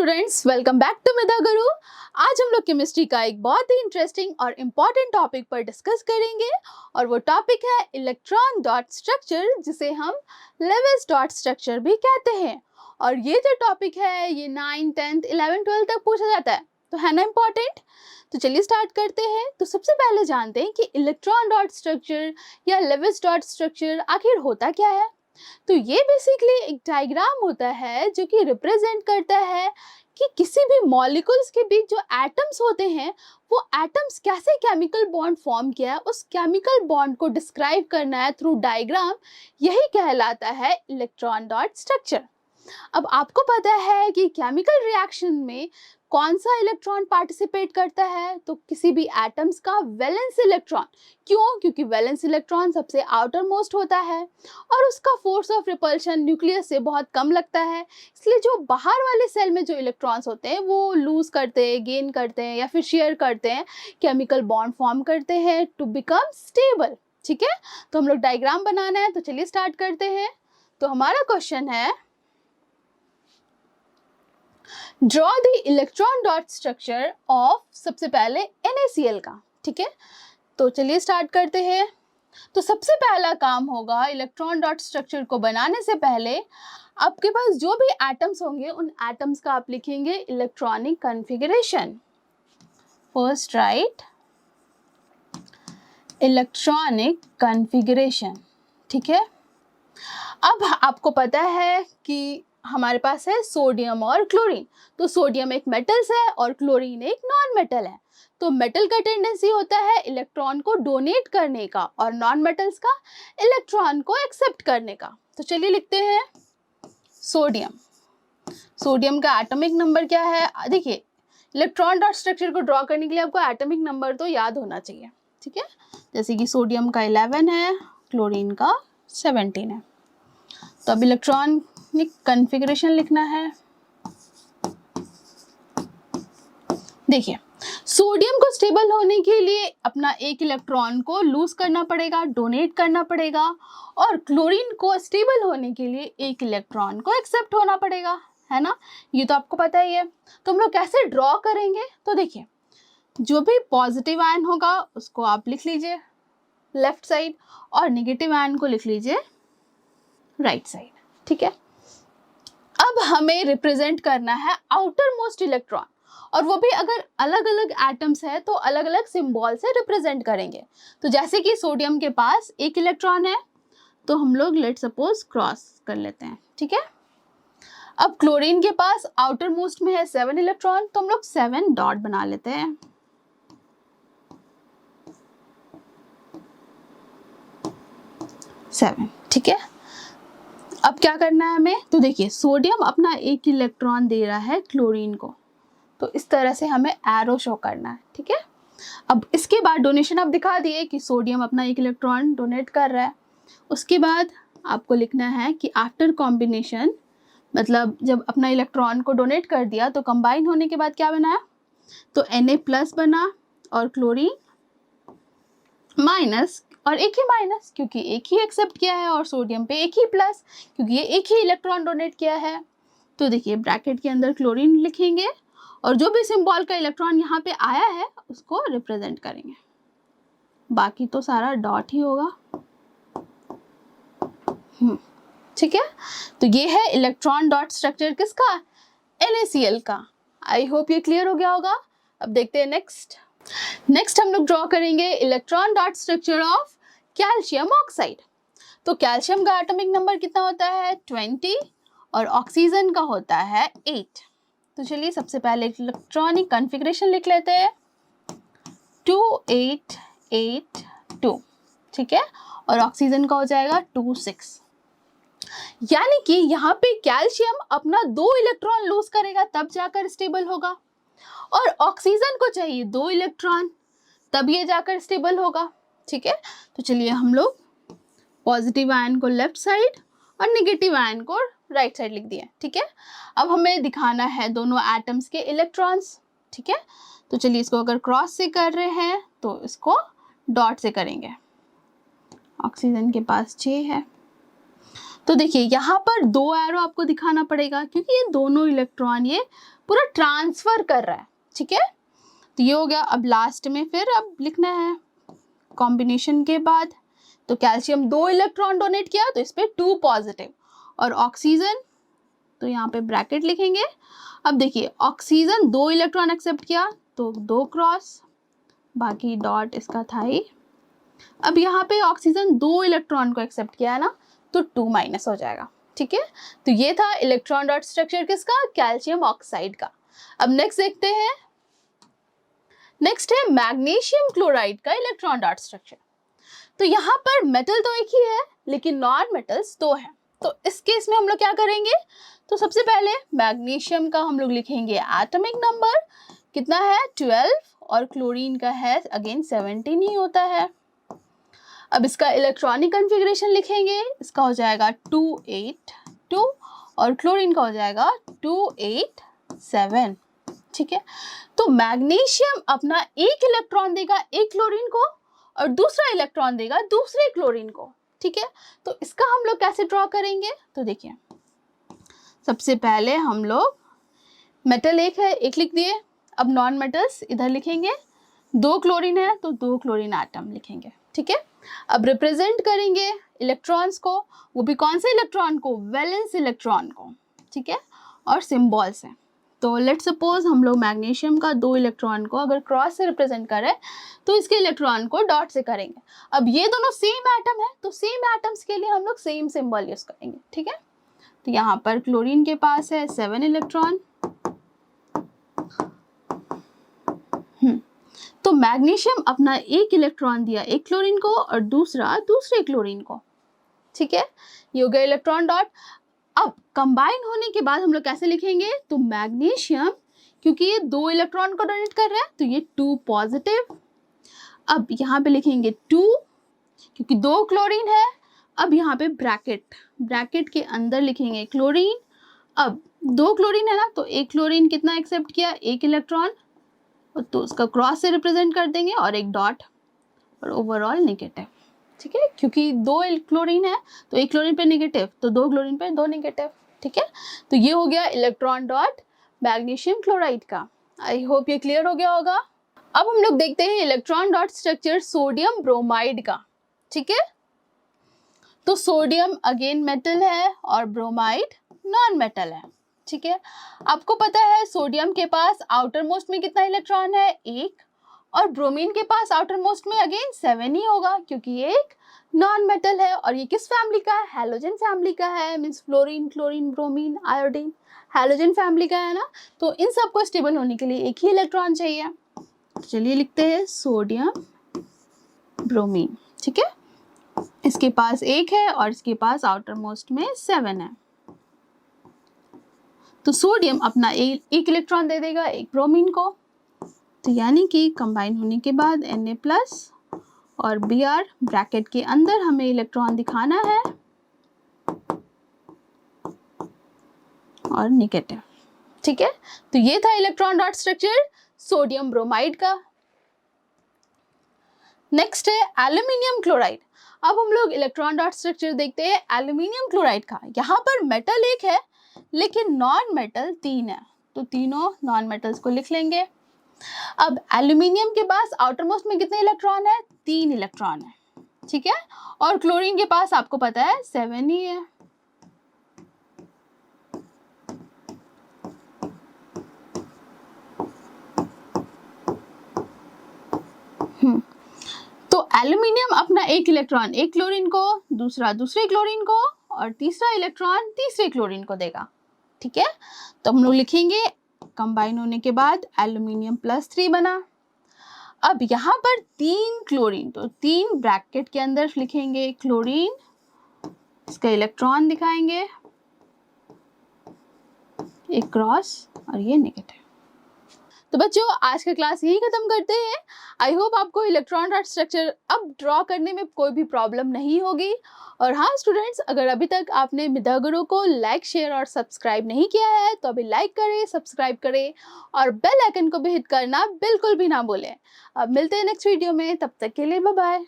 Students, welcome back to मेधा गुरु। आज हम लोग केमिस्ट्री का एक बहुत ही इंटरेस्टिंग और इम्पॉर्टेंट टॉपिक पर डिस्कस करेंगे और वो टॉपिक है इलेक्ट्रॉन डॉट स्ट्रक्चर, जिसे हम लेविस डॉट स्ट्रक्चर भी कहते हैं। और ये जो टॉपिक है ये 9, 10, 11, 12 तक पूछा जाता है, तो है ना इम्पॉर्टेंट। तो चलिए स्टार्ट करते हैं। तो सबसे पहले जानते हैं कि इलेक्ट्रॉन डॉट स्ट्रक्चर या लेविस डॉट स्ट्रक्चर आखिर होता क्या है। तो ये बेसिकली एक डायग्राम होता है जो कि रिप्रेजेंट करता है कि किसी भी मॉलिक्यूल्स के बीच जो एटम्स होते हैं वो एटम्स कैसे केमिकल बॉन्ड फॉर्म किया है, उस केमिकल बॉन्ड को डिस्क्राइब करना है थ्रू डायग्राम। यही कहलाता है इलेक्ट्रॉन डॉट स्ट्रक्चर। अब आपको पता है कि केमिकल रिएक्शन में कौन सा इलेक्ट्रॉन पार्टिसिपेट करता है, तो किसी भी एटम्स का वैलेंस इलेक्ट्रॉन। क्यों? क्योंकि वैलेंस इलेक्ट्रॉन सबसे आउटर मोस्ट होता है और उसका फोर्स ऑफ रिपल्शन न्यूक्लियस से बहुत कम लगता है। इसलिए जो बाहर वाले सेल में जो इलेक्ट्रॉन्स होते हैं वो लूज करते हैं, गेन करते हैं या फिर शेयर करते हैं, केमिकल बॉन्ड फॉर्म करते हैं टू बिकम स्टेबल। ठीक है, तो हम लोग डायग्राम बनाना है, तो चलिए स्टार्ट करते हैं। तो हमारा क्वेश्चन है, draw the electron dot structure of, सबसे पहले NaCl का। ठीक है, तो चलिए स्टार्ट करते हैं। तो सबसे पहला काम होगा, इलेक्ट्रॉन डॉट स्ट्रक्चर को बनाने से पहले आपके पास जो भी एटम्स होंगे उन एटम्स का आप लिखेंगे electronic configuration. First right electronic configuration. ठीक है, अब आपको पता है कि हमारे पास है सोडियम और क्लोरीन। तो सोडियम एक मेटल्स है और क्लोरीन एक नॉन मेटल है। तो मेटल का टेंडेंसी होता है इलेक्ट्रॉन को डोनेट करने का और नॉन मेटल्स का इलेक्ट्रॉन को एक्सेप्ट करने का। तो चलिए लिखते हैं सोडियम। सोडियम का एटॉमिक नंबर क्या है? देखिए, इलेक्ट्रॉन डॉट स्ट्रक्चर को ड्रॉ करने के लिए आपको एटॉमिक नंबर तो याद होना चाहिए। ठीक है, जैसे कि सोडियम का 11 है, क्लोरीन का 17 है। तो अब इलेक्ट्रॉनिक कॉन्फ़िगरेशन लिखना है। देखिए, सोडियम को स्टेबल होने के लिए अपना एक इलेक्ट्रॉन को लूज करना पड़ेगा, डोनेट करना पड़ेगा, और क्लोरीन को स्टेबल होने के लिए एक इलेक्ट्रॉन को एक्सेप्ट होना पड़ेगा, है ना। ये तो आपको पता ही है। तो हम लोग कैसे ड्रॉ करेंगे? तो देखिए, जो भी पॉजिटिव आयन होगा उसको आप लिख लीजिए लेफ्ट साइड और नेगेटिव आयन को लिख लीजिए राइट साइड। ठीक है, अब हमें रिप्रेजेंट करना है आउटर मोस्ट इलेक्ट्रॉन, और वो भी अगर अलग अलग एटम्स है तो अलग अलग सिंबल से रिप्रेजेंट करेंगे। तो जैसे कि सोडियम के पास एक इलेक्ट्रॉन है तो हम लोग लेट सपोज क्रॉस कर लेते हैं। ठीक है, अब क्लोरीन के पास आउटर मोस्ट में है 7 इलेक्ट्रॉन, तो हम लोग 7 डॉट बना लेते हैं। ठीक है, अब क्या करना है हमें? तो देखिए, सोडियम अपना एक इलेक्ट्रॉन दे रहा है क्लोरीन को, तो इस तरह से हमें एरो शो करना है। ठीक है, अब इसके बाद डोनेशन आप दिखा दिए कि सोडियम अपना एक इलेक्ट्रॉन डोनेट कर रहा है। उसके बाद आपको लिखना है कि आफ्टर कॉम्बिनेशन, मतलब जब अपना इलेक्ट्रॉन को डोनेट कर दिया तो कंबाइन होने के बाद क्या बना? तो Na+ बना और क्लोरीन माइनस, और एक ही माइनस क्योंकि एक ही एक्सेप्ट किया है, और सोडियम पे एक ही प्लस क्योंकि ये एक ही इलेक्ट्रॉन डोनेट किया है। तो देखिए, ब्रैकेट के अंदर क्लोरीन लिखेंगे और जो भी सिंबल का इलेक्ट्रॉन यहाँ पे आया है उसको रिप्रेजेंट करेंगे, बाकी तो सारा डॉट ही होगा। ठीक है, तो ये है इलेक्ट्रॉन डॉट स्ट्रक्चर किसका? NaCl का। आई होप ये क्लियर हो गया होगा। अब देखते हैं नेक्स्ट हम लोग ड्रॉ करेंगे electron dot structure of calcium oxide. तो कैल्शियम का एटॉमिक नंबर कितना होता है? 20, और ऑक्सीजन का होता है 8। तो चलिए सबसे पहले इलेक्ट्रॉनिक कॉन्फ़िगरेशन लिख लेते हैं, 2 8 8 2। ठीक है, और ऑक्सीजन का हो जाएगा 2 6। यानी कि यहाँ पे कैल्शियम अपना 2 इलेक्ट्रॉन लूज करेगा तब जाकर स्टेबल होगा, और ऑक्सीजन को चाहिए 2 इलेक्ट्रॉन तब ये जाकर स्टेबल होगा। ठीक है, तो चलिए हम लोग पॉजिटिव आयन को लेफ्ट साइड और नेगेटिव आयन को राइट साइड लिख दिया। ठीक है, अब हमें दिखाना है दोनों एटम्स के इलेक्ट्रॉन्स। ठीक है, तो चलिए इसको अगर क्रॉस से कर रहे हैं तो इसको डॉट से करेंगे। ऑक्सीजन के पास 6 है, तो देखिए यहाँ पर 2 एरो आपको दिखाना पड़ेगा क्योंकि ये दोनों इलेक्ट्रॉन ये पूरा ट्रांसफर कर रहा है, ठीक है। तो ये हो गया। अब लास्ट में फिर अब लिखना है कॉम्बिनेशन के बाद, तो कैल्शियम 2 इलेक्ट्रॉन डोनेट किया तो इस पे 2 पॉजिटिव, और ऑक्सीजन तो यहाँ पे ब्रैकेट लिखेंगे। अब देखिए ऑक्सीजन 2 इलेक्ट्रॉन एक्सेप्ट किया तो 2 क्रॉस, बाकी डॉट इसका था ही। अब यहाँ पे ऑक्सीजन 2 इलेक्ट्रॉन को एक्सेप्ट किया है ना, तो 2 माइनस हो जाएगा, ठीक है। तो ये था इलेक्ट्रॉन डॉट स्ट्रक्चर किसका, कैल्शियम ऑक्साइड का। अब नेक्स्ट देखते हैं, नेक्स्ट है मैग्नीशियम क्लोराइड का इलेक्ट्रॉन डॉट स्ट्रक्चर। तो यहाँ पर मेटल तो एक ही है लेकिन नॉन मेटल्स 2 हैं। तो इस केस में हम लोग क्या करेंगे, तो सबसे पहले मैग्नीशियम का हम लोग लिखेंगे एटॉमिक नंबर कितना है 12, और क्लोरीन का है अगेन 17 ही होता है। अब इसका इलेक्ट्रॉनिक कॉन्फ़िगरेशन लिखेंगे, इसका हो जाएगा 282 और क्लोरीन का हो जाएगा 287, ठीक है। तो मैग्नीशियम अपना एक इलेक्ट्रॉन देगा एक क्लोरीन को और दूसरा इलेक्ट्रॉन देगा दूसरे क्लोरीन को, ठीक है। तो इसका हम लोग कैसे ड्रॉ करेंगे, तो देखिए सबसे पहले हम लोग मेटल एक है, एक लिख दिए। अब नॉन मेटल्स इधर लिखेंगे, 2 क्लोरीन है तो 2 क्लोरीन एटम लिखेंगे, ठीक है। अब रिप्रेजेंट करेंगे इलेक्ट्रॉन्स को, वो भी कौन से इलेक्ट्रॉन को, वैलेंस इलेक्ट्रॉन को, ठीक है, और सिंबल से। तो लेट्स सपोज हम लोग मैग्नीशियम का 2 इलेक्ट्रॉन को अगर क्रॉस से रिप्रेजेंट करें तो इसके इलेक्ट्रॉन को डॉट से करेंगे। अब ये दोनों सेम एटम है तो सेम एटम्स के लिए हम लोग सेम सिंबल यूज करेंगे, ठीक है। तो यहाँ पर क्लोरीन के पास है 7 इलेक्ट्रॉन, तो मैग्नीशियम अपना एक इलेक्ट्रॉन दिया एक क्लोरीन को और दूसरा दूसरे क्लोरीन को, ठीक है। ये हो गया इलेक्ट्रॉन डॉट। अब कंबाइन होने के बाद हम लोग कैसे लिखेंगे, तो मैग्नीशियम क्योंकि ये 2 इलेक्ट्रॉन को डोनेट कर रहा है तो ये 2 पॉजिटिव। अब यहाँ पे लिखेंगे 2 क्योंकि 2 क्लोरीन है। अब यहाँ पे ब्रैकेट के अंदर लिखेंगे क्लोरीन। अब 2 क्लोरीन है ना, तो एक क्लोरीन कितना एक्सेप्ट किया, एक इलेक्ट्रॉन, तो उसका क्रॉस से रिप्रेजेंट कर देंगे और एक डॉट और ओवरऑल नेगेटिव, ठीक है। क्योंकि 2 क्लोरीन है तो एक क्लोरीन पे नेगेटिव, तो 2 क्लोरीन पे 2 नेगेटिव, ठीक है। तो ये हो गया इलेक्ट्रॉन डॉट मैग्नीशियम क्लोराइड का। आई होप ये क्लियर हो गया होगा। अब हम लोग देखते हैं electron dot structure sodium bromide का, ठीक है। तो सोडियम अगेन मेटल है और ब्रोमाइड नॉन मेटल है, ठीक है। आपको पता है सोडियम के पास आउटर मोस्ट में कितना इलेक्ट्रॉन है, 1, और ब्रोमीन के पास आउटर मोस्ट में अगेन 7 ही होगा क्योंकि ये एक नॉन मेटल है। और ये किस फैमिली का है, हैलोजन फैमिली का है, means fluorine, chlorine, bromine, iodine, halogen family का है ना। तो इन सबको स्टेबल होने के लिए एक ही इलेक्ट्रॉन चाहिए। तो चलिए लिखते हैं सोडियम ब्रोमीन, ठीक है। इसके पास 1 है और इसके पास आउटर मोस्ट में 7 है। तो सोडियम अपना एक इलेक्ट्रॉन दे देगा एक ब्रोमीन को, तो यानी कि कंबाइन होने के बाद Na+ और Br ब्रैकेट के अंदर हमें इलेक्ट्रॉन दिखाना है और नेगेटिव, ठीक है। तो ये था electron dot structure sodium bromide का। नेक्स्ट है एल्यूमिनियम क्लोराइड। अब हम लोग इलेक्ट्रॉन डॉट स्ट्रक्चर देखते हैं एल्यूमिनियम क्लोराइड का। यहाँ पर मेटल एक है लेकिन नॉन मेटल 3 है, तो तीनों नॉन मेटल्स को लिख लेंगे। अब एल्यूमिनियम के पास आउटर मोस्ट में कितने इलेक्ट्रॉन है, 3 इलेक्ट्रॉन है, ठीक है। और क्लोरीन के पास आपको पता है 7 ही है। तो एल्यूमिनियम अपना एक इलेक्ट्रॉन एक क्लोरीन को, दूसरा दूसरे क्लोरीन को और तीसरा इलेक्ट्रॉन तीसरे क्लोरीन को देगा, ठीक है। तो हम लोग लिखेंगे कंबाइन होने के बाद एल्यूमिनियम +3 बना। अब यहाँ पर 3 क्लोरीन, तो 3 ब्रैकेट के अंदर लिखेंगे क्लोरीन, इसका इलेक्ट्रॉन दिखाएंगे एक क्रॉस और ये नेगेटिव। तो बच्चों आज का क्लास यही खत्म करते हैं। आई होप आपको इलेक्ट्रॉन डॉट स्ट्रक्चर अब ड्रॉ करने में कोई भी प्रॉब्लम नहीं होगी। और हाँ स्टूडेंट्स, अगर अभी तक आपने विद्या गुरु को लाइक, शेयर और सब्सक्राइब नहीं किया है तो अभी लाइक करें, सब्सक्राइब करें और बेल आइकन को भी हिट करना बिल्कुल भी ना भूलें। अब मिलते हैं नेक्स्ट वीडियो में, तब तक के लिए बाय बाय।